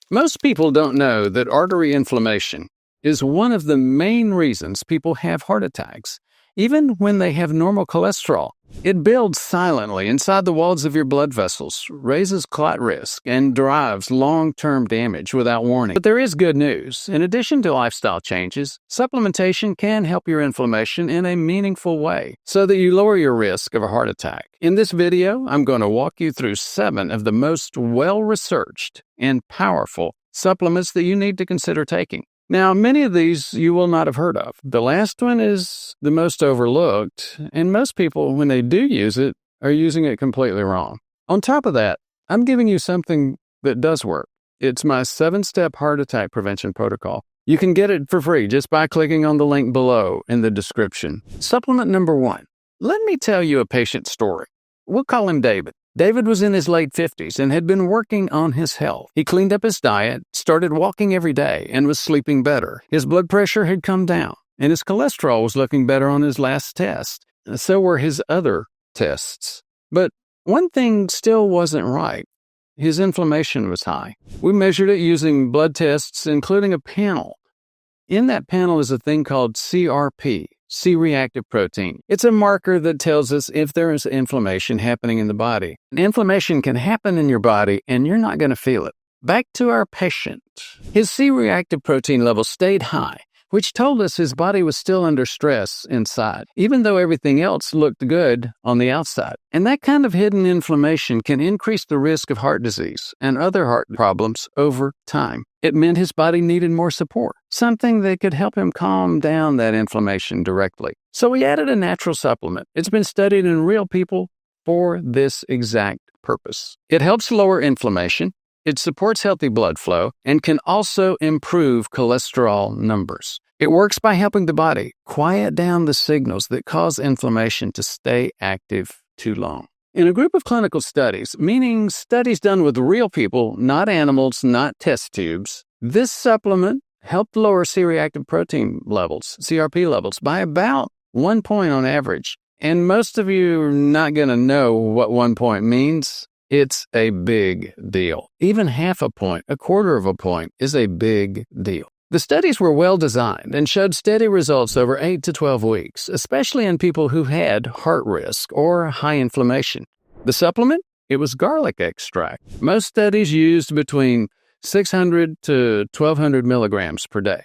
Most people don't know that artery inflammation is one of the main reasons people have heart attacks, even when they have normal cholesterol. It builds silently inside the walls of your blood vessels, raises clot risk, and drives long-term damage without warning. But there is good news. In addition to lifestyle changes, supplementation can help your inflammation in a meaningful way so that you lower your risk of a heart attack. In this video, I'm going to walk you through 7 of the most well-researched and powerful supplements that you need to consider taking. Now, many of these you will not have heard of. The last one is the most overlooked, and most people, when they do use it, are using it completely wrong. On top of that, I'm giving you something that does work. It's my 7-step heart attack prevention protocol. You can get it for free just by clicking on the link below in the description. Supplement number 1. Let me tell you a patient story. We'll call him David. David was in his late 50s and had been working on his health. He cleaned up his diet, started walking every day, and was sleeping better. His blood pressure had come down, and his cholesterol was looking better on his last test. So were his other tests. But one thing still wasn't right. His inflammation was high. We measured it using blood tests, including a panel. In that panel is a thing called CRP. C-reactive protein. It's a marker that tells us if there is inflammation happening in the body. Inflammation can happen in your body and you're not going to feel it. Back to our patient. His C-reactive protein level stayed high, which told us his body was still under stress inside, even though everything else looked good on the outside. And that kind of hidden inflammation can increase the risk of heart disease and other heart problems over time. It meant his body needed more support, something that could help him calm down that inflammation directly. So we added a natural supplement. It's been studied in real people for this exact purpose. It helps lower inflammation, it supports healthy blood flow, and can also improve cholesterol numbers. It works by helping the body quiet down the signals that cause inflammation to stay active too long. In a group of clinical studies, meaning studies done with real people, not animals, not test tubes, this supplement helped lower C-reactive protein levels, CRP levels, by about 1 point on average. And most of you are not going to know what 1 point means. It's a big deal. Even half a point, a quarter of a point, is a big deal. The studies were well designed and showed steady results over 8 to 12 weeks, especially in people who had heart risk or high inflammation. The supplement? It was garlic extract. Most studies used between 600 to 1,200 milligrams per day.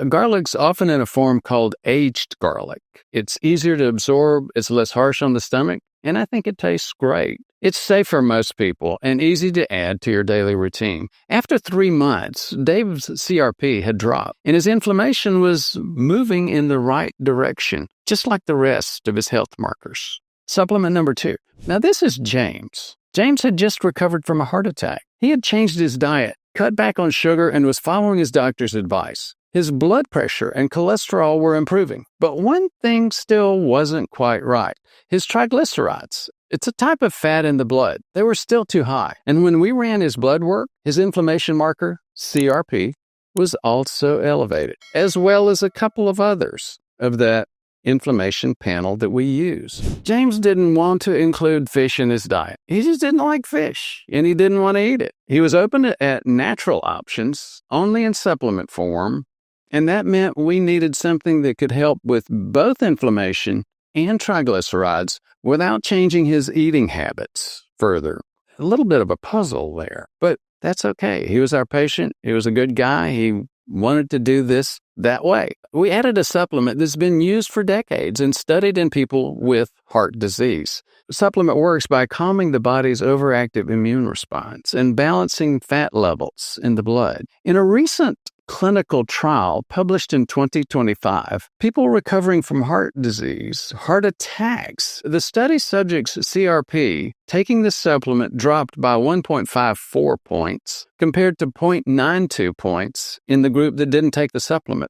Garlic's often in a form called aged garlic. It's easier to absorb, it's less harsh on the stomach, and I think it tastes great. It's safe for most people and easy to add to your daily routine. After 3 months, Dave's CRP had dropped, and his inflammation was moving in the right direction, just like the rest of his health markers. Supplement number 2. Now this is James. James had just recovered from a heart attack. He had changed his diet, cut back on sugar, and was following his doctor's advice. His blood pressure and cholesterol were improving, but one thing still wasn't quite right. His triglycerides. It's a type of fat in the blood. They were still too high. And when we ran his blood work, his inflammation marker, CRP, was also elevated, as well as a couple of others of that inflammation panel that we use. James didn't want to include fish in his diet. He just didn't like fish, and he didn't want to eat it. He was open at natural options, only in supplement form, and that meant we needed something that could help with both inflammation and triglycerides without changing his eating habits further. A little bit of a puzzle there, but that's okay. He was our patient. He was a good guy. He wanted to do this that way. We added a supplement that's been used for decades and studied in people with heart disease. The supplement works by calming the body's overactive immune response and balancing fat levels in the blood. In a recent clinical trial published in 2025, people recovering from heart disease, heart attacks, the study subjects' CRP taking the supplement dropped by 1.54 points compared to 0.92 points in the group that didn't take the supplement.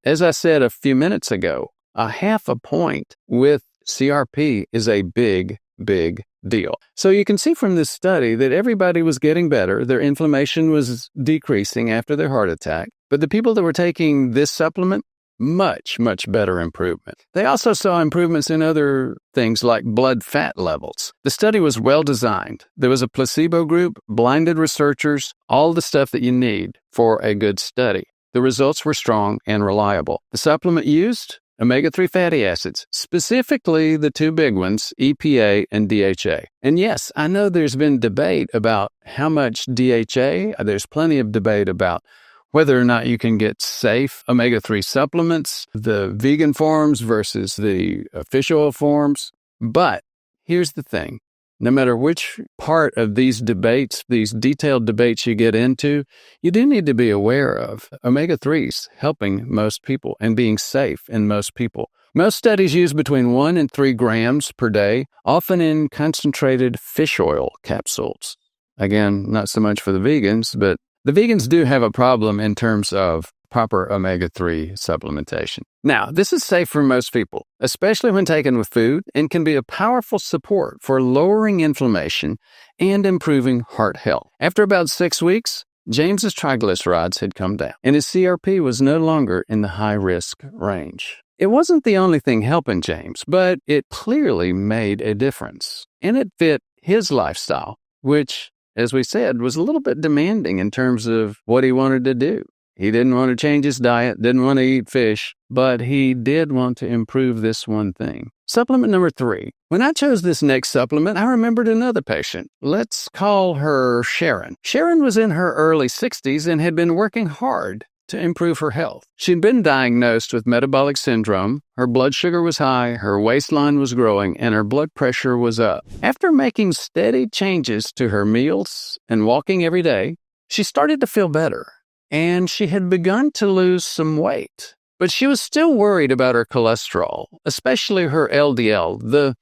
As I said a few minutes ago, a half a point with CRP is a big deal. So you can see from this study that everybody was getting better. Their inflammation was decreasing after their heart attack. But the people that were taking this supplement, much, much better improvement. They also saw improvements in other things like blood fat levels. The study was well designed. There was a placebo group, blinded researchers, all the stuff that you need for a good study. The results were strong and reliable. The supplement used? Omega-3 fatty acids, specifically the two big ones, EPA and DHA. And yes, I know there's been debate about how much DHA. There's plenty of debate about whether or not you can get safe omega-3 supplements, the vegan forms versus the fish oil forms. But here's the thing. No matter which part of these debates, these detailed debates you get into, you do need to be aware of omega-3s helping most people and being safe in most people. Most studies use between 1 and 3 grams per day, often in concentrated fish oil capsules. Again, not so much for the vegans, but the vegans do have a problem in terms of proper omega-3 supplementation. Now, this is safe for most people, especially when taken with food, and can be a powerful support for lowering inflammation and improving heart health. After about 6 weeks, James's triglycerides had come down, and his CRP was no longer in the high-risk range. It wasn't the only thing helping James, but it clearly made a difference, and it fit his lifestyle, which, as we said, was a little bit demanding in terms of what he wanted to do. He didn't want to change his diet, didn't want to eat fish, but he did want to improve this one thing. Supplement number 3. When I chose this next supplement, I remembered another patient. Let's call her Sharon. Sharon was in her early 60s and had been working hard to improve her health. She'd been diagnosed with metabolic syndrome. Her blood sugar was high, her waistline was growing, and her blood pressure was up. After making steady changes to her meals and walking every day, she started to feel better. And she had begun to lose some weight. But she was still worried about her cholesterol, especially her LDL, the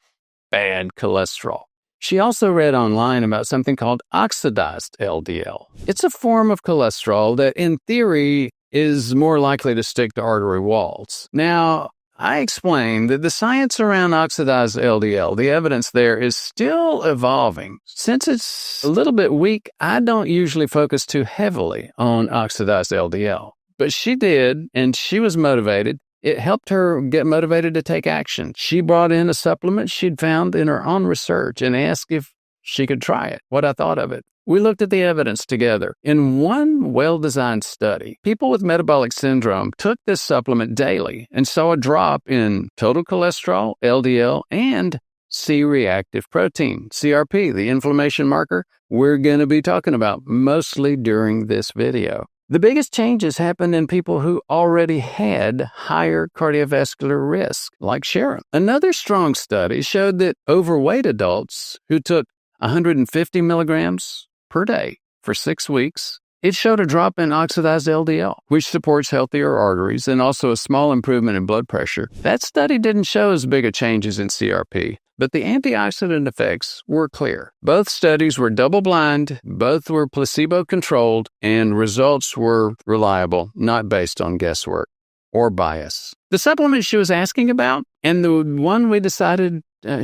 bad cholesterol. She also read online about something called oxidized LDL. It's a form of cholesterol that, in theory, is more likely to stick to artery walls. Now, I explained that the science around oxidized LDL, the evidence there, is still evolving. Since it's a little bit weak, I don't usually focus too heavily on oxidized LDL. But she did, and she was motivated. It helped her get motivated to take action. She brought in a supplement she'd found in her own research and asked if she could try it, what I thought of it. We looked at the evidence together. In one well-designed study, people with metabolic syndrome took this supplement daily and saw a drop in total cholesterol, LDL, and C-reactive protein, CRP, the inflammation marker we're going to be talking about mostly during this video. The biggest changes happened in people who already had higher cardiovascular risk, like Sharon. Another strong study showed that overweight adults who took 150 milligrams per day for 6 weeks, it showed a drop in oxidized LDL, which supports healthier arteries and also a small improvement in blood pressure. That study didn't show as big a changes in CRP, but the antioxidant effects were clear. Both studies were double-blind, both were placebo-controlled, and results were reliable, not based on guesswork or bias. The supplement she was asking about, and the one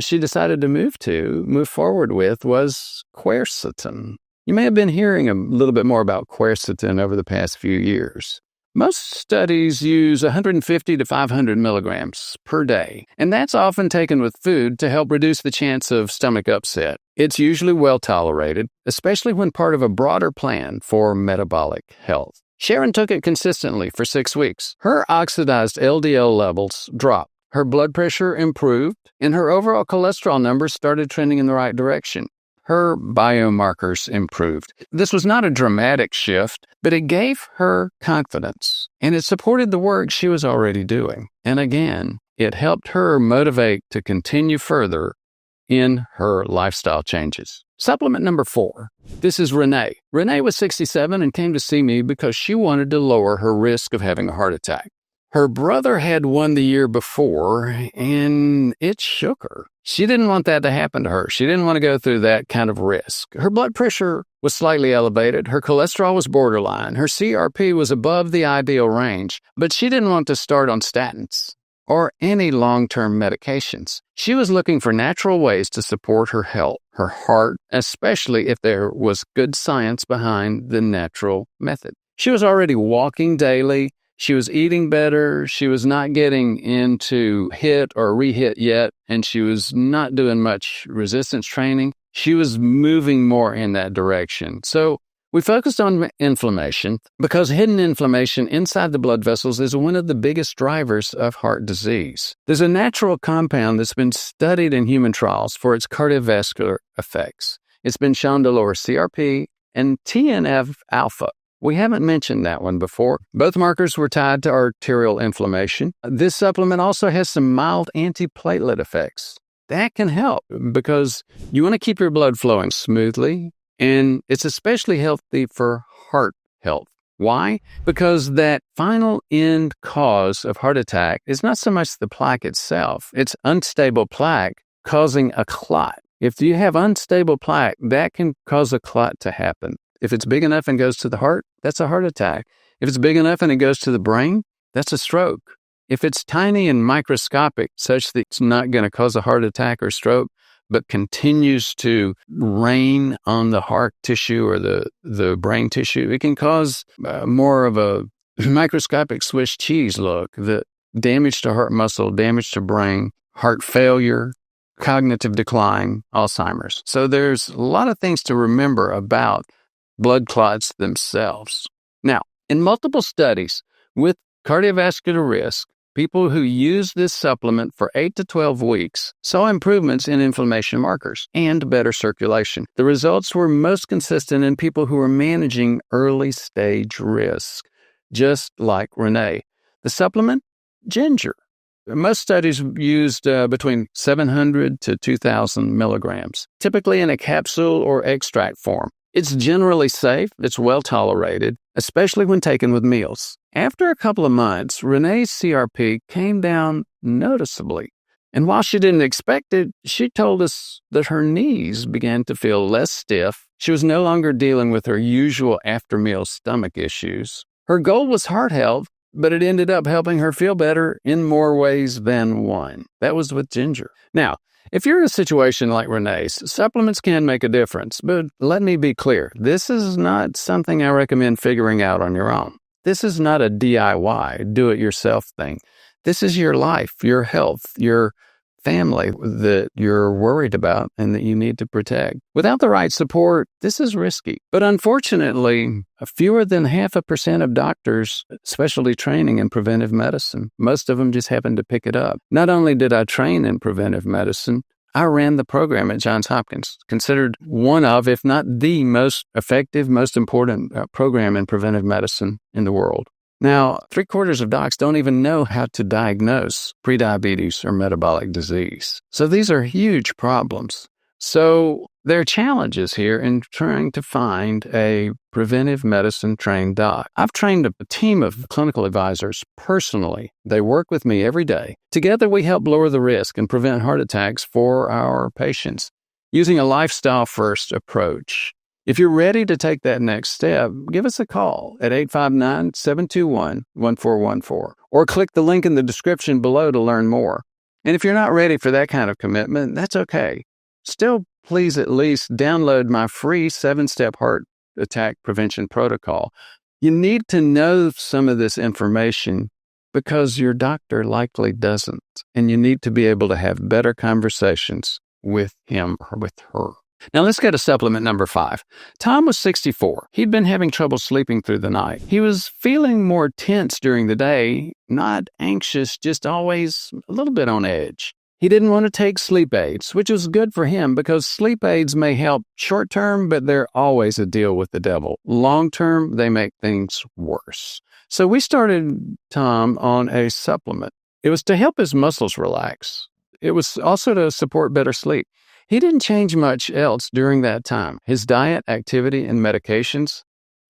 she decided to move forward with, was Quercetin. You may have been hearing a little bit more about Quercetin over the past few years. Most studies use 150 to 500 milligrams per day, and that's often taken with food to help reduce the chance of stomach upset. It's usually well tolerated, especially when part of a broader plan for metabolic health. Sharon took it consistently for 6 weeks. Her oxidized LDL levels dropped. Her blood pressure improved, and her overall cholesterol numbers started trending in the right direction. Her biomarkers improved. This was not a dramatic shift, but it gave her confidence, and it supported the work she was already doing. And again, it helped her motivate to continue further in her lifestyle changes. Supplement number 4. This is Renee. Renee was 67 and came to see me because she wanted to lower her risk of having a heart attack. Her brother had one the year before, and it shook her. She didn't want that to happen to her. She didn't want to go through that kind of risk. Her blood pressure was slightly elevated. Her cholesterol was borderline. Her CRP was above the ideal range, but she didn't want to start on statins or any long-term medications. She was looking for natural ways to support her health, her heart, especially if there was good science behind the natural method. She was already walking daily. She was eating better. She was not getting into hit or re-hit yet, and she was not doing much resistance training. She was moving more in that direction. So we focused on inflammation because hidden inflammation inside the blood vessels is one of the biggest drivers of heart disease. There's a natural compound that's been studied in human trials for its cardiovascular effects. It's been shown to lower CRP and TNF-alpha. We haven't mentioned that one before. Both markers were tied to arterial inflammation. This supplement also has some mild antiplatelet effects. That can help because you want to keep your blood flowing smoothly, and it's especially healthy for heart health. Why? Because that final end cause of heart attack is not so much the plaque itself. It's unstable plaque causing a clot. If you have unstable plaque, that can cause a clot to happen. If it's big enough and goes to the heart, that's a heart attack. If it's big enough and it goes to the brain, that's a stroke. If it's tiny and microscopic, such that it's not going to cause a heart attack or stroke, but continues to rain on the heart tissue or the brain tissue, it can cause more of a microscopic Swiss cheese look, the damage to heart muscle, damage to brain, heart failure, cognitive decline, Alzheimer's. So there's a lot of things to remember about blood clots themselves. Now, in multiple studies with cardiovascular risk, people who used this supplement for 8 to 12 weeks saw improvements in inflammation markers and better circulation. The results were most consistent in people who were managing early stage risk, just like Renee. The supplement, ginger. Most studies used between 700 to 2,000 milligrams, typically in a capsule or extract form. It's generally safe, it's well tolerated, especially when taken with meals. After a couple of months, Renee's CRP came down noticeably. And while she didn't expect it, she told us that her knees began to feel less stiff. She was no longer dealing with her usual after-meal stomach issues. Her goal was heart health, but it ended up helping her feel better in more ways than one. That was with ginger. Now, if you're in a situation like Renee's, supplements can make a difference, but let me be clear. This is not something I recommend figuring out on your own. This is not a DIY, do-it-yourself thing. This is your life, your health, your family that you're worried about and that you need to protect. Without the right support, this is risky. But unfortunately, fewer than 0.5% of doctors specialty training in preventive medicine. Most of them just happen to pick it up. Not only did I train in preventive medicine, I ran the program at Johns Hopkins, considered one of, if not the most effective, most important program in preventive medicine in the world. Now, 3/4 of docs don't even know how to diagnose prediabetes or metabolic disease. So these are huge problems. So there are challenges here in trying to find a preventive medicine trained doc. I've trained a team of clinical advisors personally. They work with me every day. Together, we help lower the risk and prevent heart attacks for our patients using a lifestyle-first approach. If you're ready to take that next step, give us a call at 859-721-1414 or click the link in the description below to learn more. And if you're not ready for that kind of commitment, that's okay. Still, please at least download my free 7-step heart attack prevention protocol. You need to know some of this information because your doctor likely doesn't, and you need to be able to have better conversations with him or with her. Now let's go to supplement number 5. Tom was 64. He'd been having trouble sleeping through the night. He was feeling more tense during the day, not anxious, just always a little bit on edge. He didn't want to take sleep aids, which was good for him because sleep aids may help short term, but they're always a deal with the devil. Long term, they make things worse. So we started Tom on a supplement. It was to help his muscles relax. It was also to support better sleep. He didn't change much else during that time. His diet, activity, and medications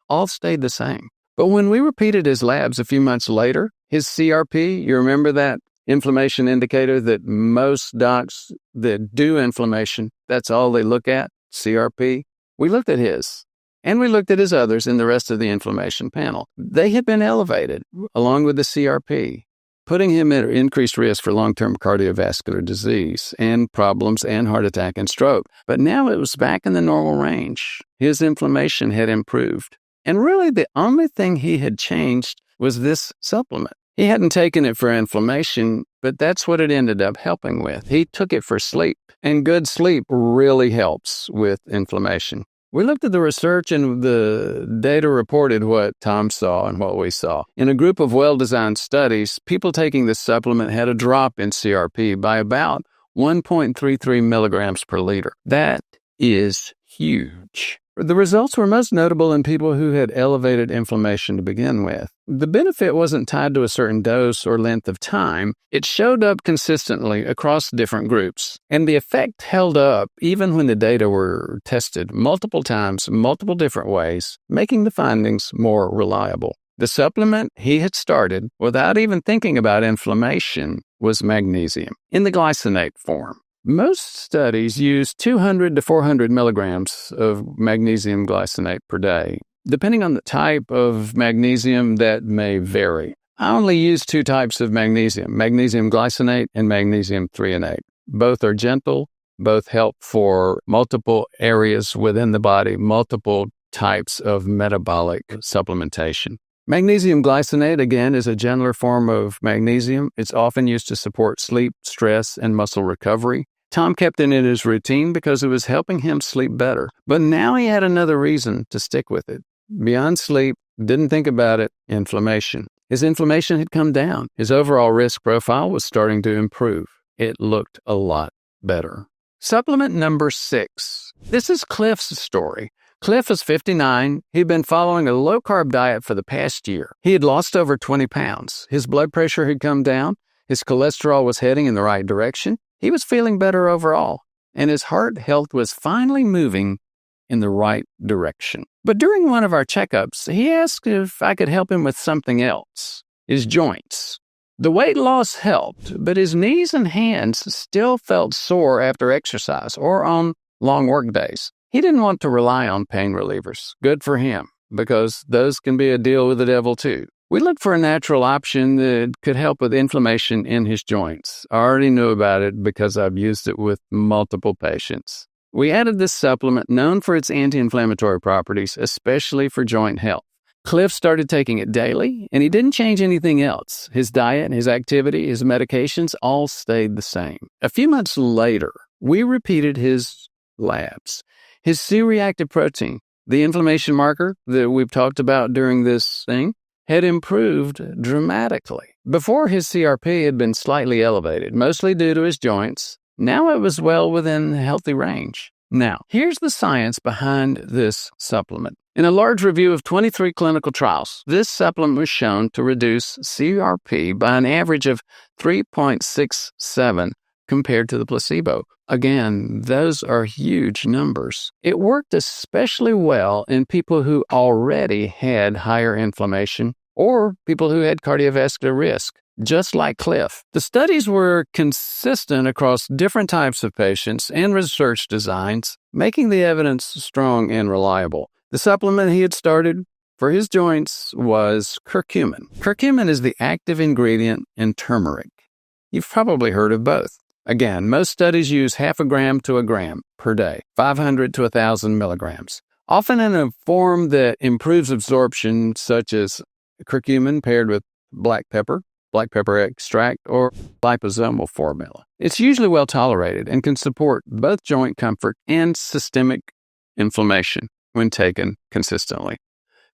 all stayed the same. But when we repeated his labs a few months later, his CRP, you remember that inflammation indicator that most docs that do inflammation, that's all they look at, CRP? We looked at his, and we looked at his others in the rest of the inflammation panel. They had been elevated along with the CRP, putting him at increased risk for long-term cardiovascular disease and problems and heart attack and stroke. But now it was back in the normal range. His inflammation had improved. And really the only thing he had changed was this supplement. He hadn't taken it for inflammation, but that's what it ended up helping with. He took it for sleep, and good sleep really helps with inflammation. We looked at the research, and the data reported what Tom saw and what we saw. In a group of well-designed studies, people taking this supplement had a drop in CRP by about 1.33 milligrams per liter. That is huge. The results were most notable in people who had elevated inflammation to begin with. The benefit wasn't tied to a certain dose or length of time. It showed up consistently across different groups, and the effect held up even when the data were tested multiple times, multiple different ways, making the findings more reliable. The supplement he had started, without even thinking about inflammation, was magnesium in the glycinate form. Most studies use 200 to 400 milligrams of magnesium glycinate per day. Depending on the type of magnesium, that may vary. I only use two types of magnesium glycinate and magnesium threonate. Both are gentle, both help for multiple areas within the body, multiple types of metabolic supplementation. Magnesium glycinate, again, is a gentler form of magnesium. It's often used to support sleep, stress, and muscle recovery. Tom kept it in his routine because it was helping him sleep better. But now he had another reason to stick with it. Beyond sleep, didn't think about it, inflammation. His inflammation had come down. His overall risk profile was starting to improve. It looked a lot better. Supplement number 6. This is Cliff's story. Cliff is 59. He'd been following a low-carb diet for the past year. He had lost over 20 pounds. His blood pressure had come down. His cholesterol was heading in the right direction. He was feeling better overall, and his heart health was finally moving in the right direction. But during one of our checkups, he asked if I could help him with something else, his joints. The weight loss helped, but his knees and hands still felt sore after exercise or on long work days. He didn't want to rely on pain relievers. Good for him, because those can be a deal with the devil too. We looked for a natural option that could help with inflammation in his joints. I already knew about it because I've used it with multiple patients. We added this supplement known for its anti-inflammatory properties, especially for joint health. Cliff started taking it daily, and he didn't change anything else. His diet, his activity, his medications all stayed the same. A few months later, we repeated his labs. His C-reactive protein, the inflammation marker that we've talked about during this thing, had improved dramatically. Before, his CRP had been slightly elevated, mostly due to his joints. Now it was well within healthy range. Now, here's the science behind this supplement. In a large review of 23 clinical trials, this supplement was shown to reduce CRP by an average of 3.67 compared to the placebo. Again, those are huge numbers. It worked especially well in people who already had higher inflammation or people who had cardiovascular risk, just like Cliff. The studies were consistent across different types of patients and research designs, making the evidence strong and reliable. The supplement he had started for his joints was curcumin. Curcumin is the active ingredient in turmeric. You've probably heard of both. Again, most studies use half a gram to a gram per day, 500 to 1,000 milligrams, often in a form that improves absorption, such as curcumin paired with black pepper extract, or liposomal formula. It's usually well tolerated and can support both joint comfort and systemic inflammation when taken consistently.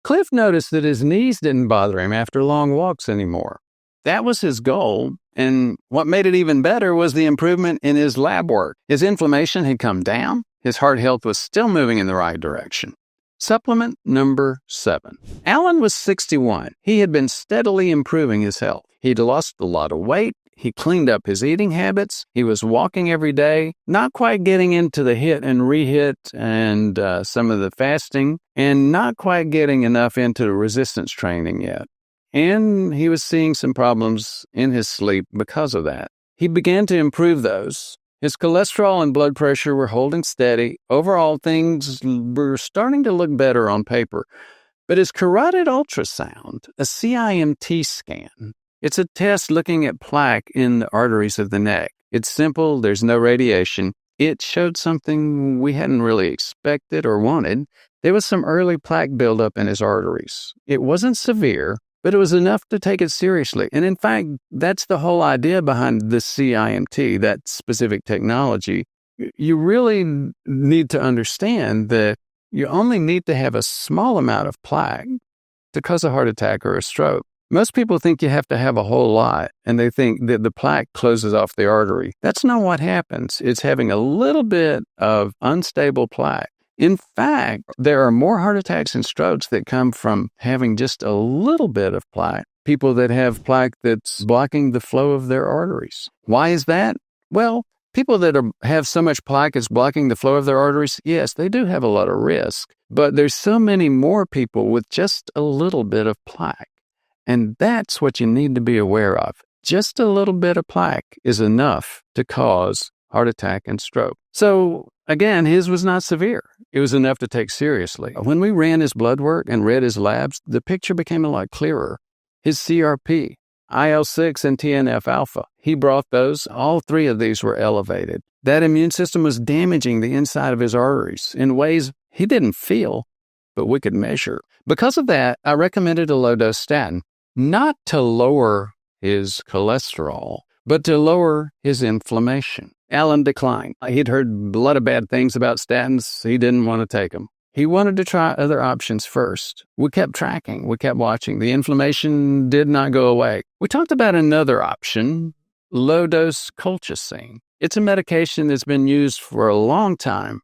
Cliff noticed that his knees didn't bother him after long walks anymore. That was his goal, and what made it even better was the improvement in his lab work. His inflammation had come down, his heart health was still moving in the right direction. Supplement number 7. Alan was 61. He had been steadily improving his health. He'd lost a lot of weight. He cleaned up his eating habits. He was walking every day, not quite getting into the hit and rehit and some of the fasting, and not quite getting enough into resistance training yet. And he was seeing some problems in his sleep because of that. He began to improve those. His cholesterol and blood pressure were holding steady. Overall, things were starting to look better on paper. But his carotid ultrasound, a CIMT scan, it's a test looking at plaque in the arteries of the neck. It's simple. There's no radiation. It showed something we hadn't really expected or wanted. There was some early plaque buildup in his arteries. It wasn't severe, but it was enough to take it seriously. And in fact, that's the whole idea behind the CIMT, that specific technology. You really need to understand that you only need to have a small amount of plaque to cause a heart attack or a stroke. Most people think you have to have a whole lot, and they think that the plaque closes off the artery. That's not what happens. It's having a little bit of unstable plaque. In fact, there are more heart attacks and strokes that come from having just a little bit of plaque. People that have plaque that's blocking the flow of their arteries. Why is that? Well, people that have so much plaque it's blocking the flow of their arteries, yes, they do have a lot of risk. But there's so many more people with just a little bit of plaque. And that's what you need to be aware of. Just a little bit of plaque is enough to cause heart attack and stroke. So again, his was not severe. It was enough to take seriously. When we ran his blood work and read his labs, the picture became a lot clearer. His CRP, IL-6, and TNF-alpha, he brought those. All three of these were elevated. That immune system was damaging the inside of his arteries in ways he didn't feel, but we could measure. Because of that, I recommended a low-dose statin, not to lower his cholesterol, but to lower his inflammation. Alan declined. He'd heard a lot of bad things about statins. He didn't want to take them. He wanted to try other options first. We kept tracking. We kept watching. The inflammation did not go away. We talked about another option, low-dose colchicine. It's a medication that's been used for a long time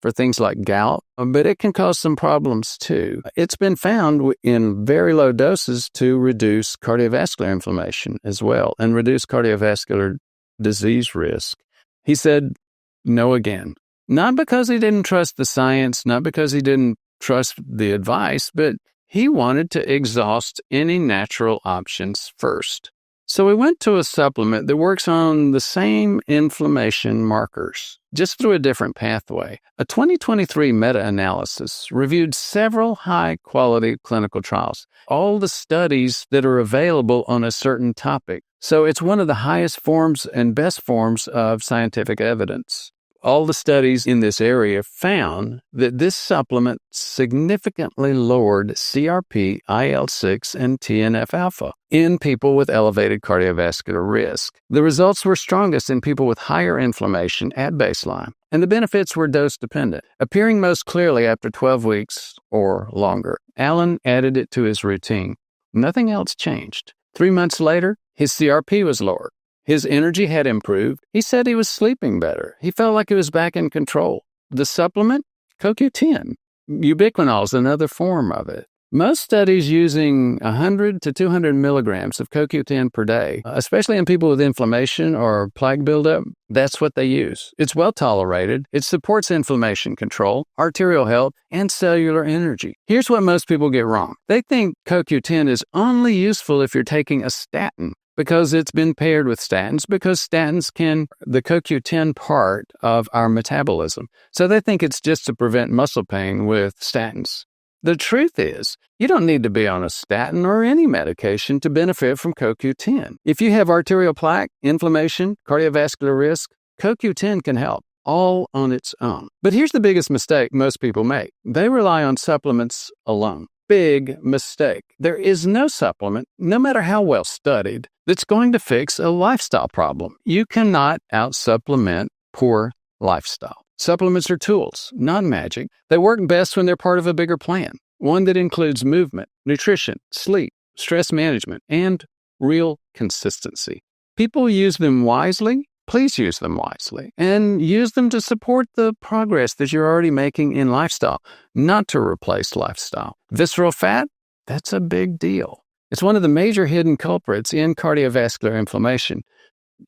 for things like gout, but it can cause some problems too. It's been found in very low doses to reduce cardiovascular inflammation as well and reduce cardiovascular disease risk. He said no again. Not because he didn't trust the science, not because he didn't trust the advice, but he wanted to exhaust any natural options first. So we went to a supplement that works on the same inflammation markers, just through a different pathway. A 2023 meta-analysis reviewed several high-quality clinical trials, all the studies that are available on a certain topic. So it's one of the highest forms and best forms of scientific evidence. All the studies in this area found that this supplement significantly lowered CRP, IL-6, and TNF-alpha in people with elevated cardiovascular risk. The results were strongest in people with higher inflammation at baseline, and the benefits were dose-dependent, appearing most clearly after 12 weeks or longer. Alan added it to his routine. Nothing else changed. 3 months later, his CRP was lowered. His energy had improved. He said he was sleeping better. He felt like he was back in control. The supplement? CoQ10. Ubiquinol is another form of it. Most studies using 100 to 200 milligrams of CoQ10 per day, especially in people with inflammation or plaque buildup, that's what they use. It's well tolerated. It supports inflammation control, arterial health, and cellular energy. Here's what most people get wrong. They think CoQ10 is only useful if you're taking a statin, because it's been paired with statins, because statins can the CoQ10 part of our metabolism. So they think it's just to prevent muscle pain with statins. The truth is, you don't need to be on a statin or any medication to benefit from CoQ10. If you have arterial plaque, inflammation, cardiovascular risk, CoQ10 can help, all on its own. But here's the biggest mistake most people make. They rely on supplements alone. Big mistake. There is no supplement, no matter how well studied, that's going to fix a lifestyle problem. You cannot out-supplement poor lifestyle. Supplements are tools, not magic. They work best when they're part of a bigger plan, one that includes movement, nutrition, sleep, stress management, and real consistency. People use them wisely. Please use them wisely and use them to support the progress that you're already making in lifestyle, not to replace lifestyle. Visceral fat, that's a big deal. It's one of the major hidden culprits in cardiovascular inflammation.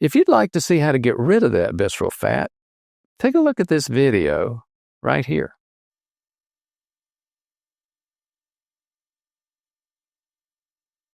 If you'd like to see how to get rid of that visceral fat, take a look at this video right here.